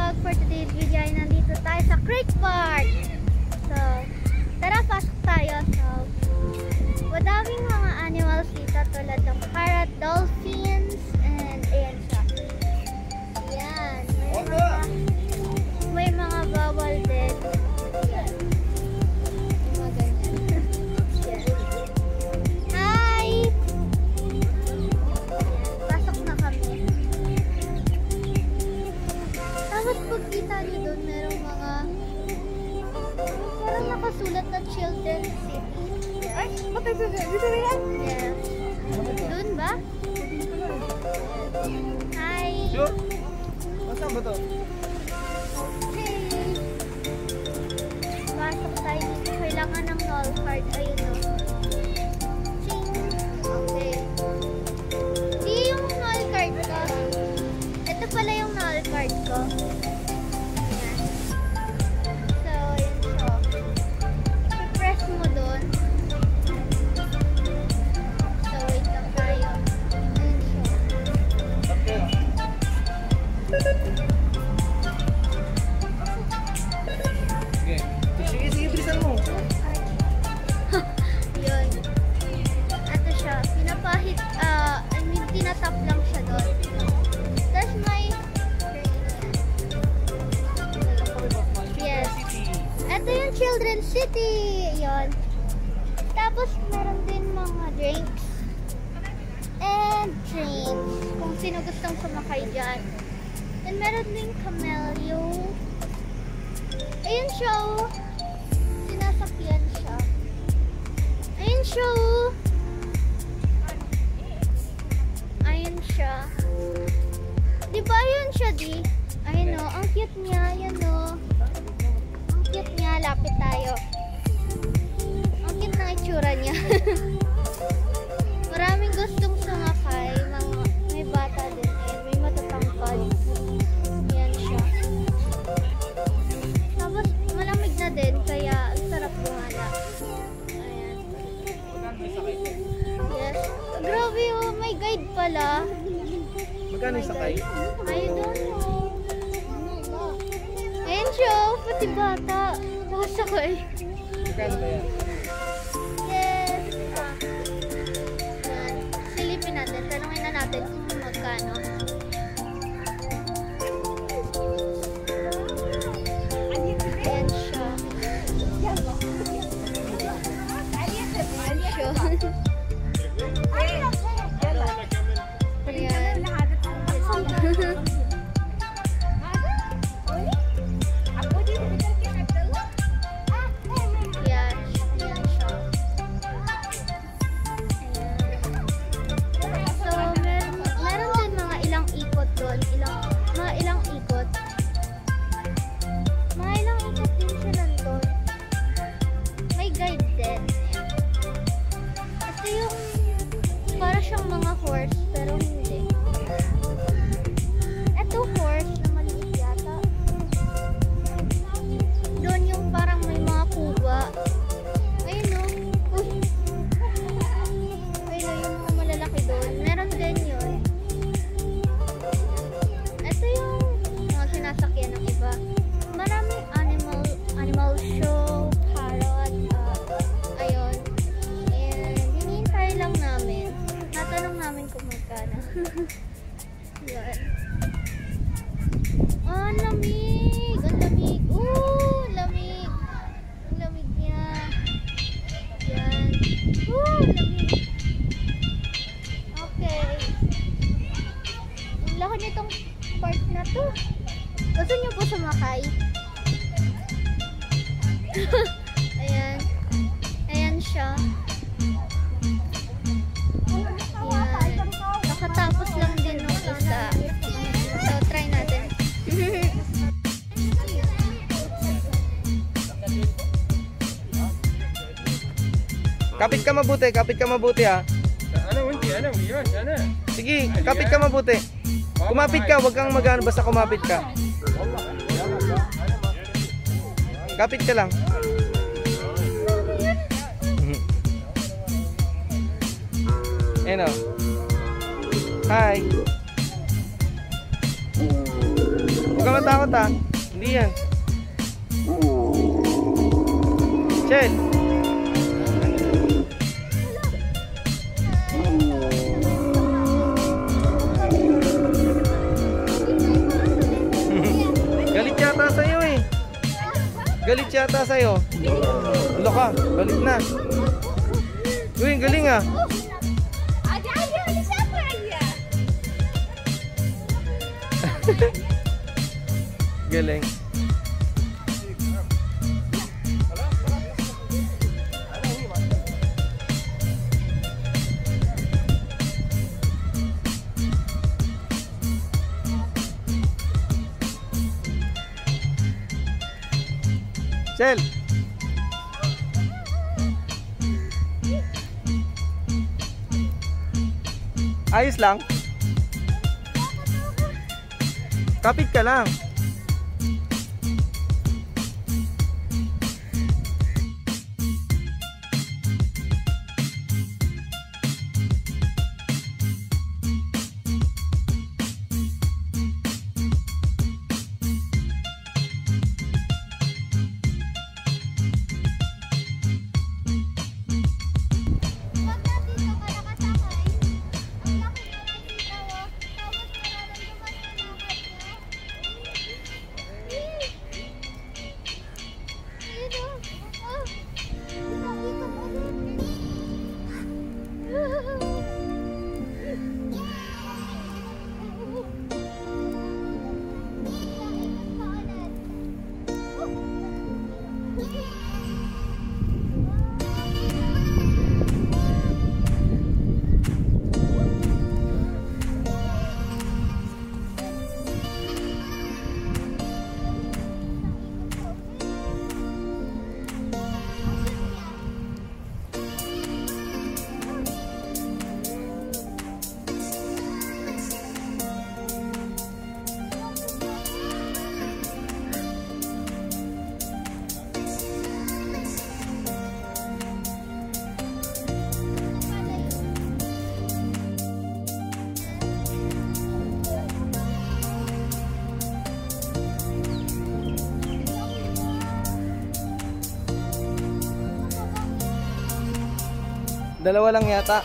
vlog. For today's video ay nandito tayo sa Creek Park. So, tara, pasok tayo. So, madaming mga animals dito tulad ng parrot, dolphins, and ayan siya. Ayan. May mga bawal din. Ayan. Mga ganyan. Hi! Pasok na kami. Tapos pagkita niyo doon, merong mga parang nakasulat na Children's City. Ay, patay sa dito na yan? Yes. Doon ba? Hi! Sure? Saan ba to? Hey! Pasok tayo dito. Kailangan ng null card. Ayun o. Ching! Okay. Di yung null card ko. Ito pala yung null card ko. Ayan. So, yun siya. I-press mo doon. So, wait lang tayo. Ayan siya. Okay. Okay. Sige, sige, bilisan mo. Yun. Ito siya. Pinapahit, I mean, tinatap lang siya doon. Tapos may... Yes. Ito yung Children's City. Yun. Tapos meron din mga drinks. And trains. Kung sino gustong sumakay dyan. And meron din camellia. Ayun siya. Oh. Sinasakyan siya. Ayun siya. Oh. Ayun siya. Diba ayun siya, di? Ayun o. Ang cute niya. Ayun o. Ang cute niya. Lapit tayo. Ang cute ng itsura niya. Maraming gustong sumakay. May bata din. Ayan, may matatangkad. Ayan siya. Tapos malamig na din. Kaya ang sarap gumala. Ayan. Yes. Grabe oh. May guide pala. Magkano yung sakay? I don't know. Ayan siya. Pati bata. Nakasakay. Magkano ba yan? Yes. Yan. Silipin natin. Tanungin na natin kung magkano. Ayan siya. Ayan siya. Ayan. Yan. Yan siya. Ayan. So, meron din mga ilang ikot doon. Mga ilang ikot. Mga ilang ikot din siya nandun. May guide din. Ayan. Ito yung para siyang mga horse, pero hindi. Ito horse na maliit yata. Doon yung parang may mga kuba. Ayun o. Uy. Ayun o, yung mga malalaki doon. Meron din yun. Ito yung mga sinasakyan ng iba. Maraming animal show, parrot, ayun. And hinihintay lang namin. Natanong namin kung magkano. Yan. Oh, ang lamig! Ang lamig! Oh, lamig! Ang lamig niya. Yan. Oh, lamig! Okay. Ang laki nitong part na to. Gusto niyo po sumakay? Ayan. Ayan siya. Ayan. Nakatapos lang din ng isa. So, try natin. Kapit ka mabuti ha. Sige, kapit ka mabuti. Kumapit ka, wag kang magano, basta kumapit ka. Kapit ka lang. Ayan o. Hi. Huwag ka matakot ha. Hindi yan. Chel. Galit yata sa'yo eh. Galit yata sa'yo. Ulo ka, galit na. Uy, galing ah. Galing. Chel. Ayos lang. Kapit ka lang. Dalawa lang yata.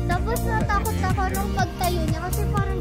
Tapos natakot ako nung pagtayo niya kasi parang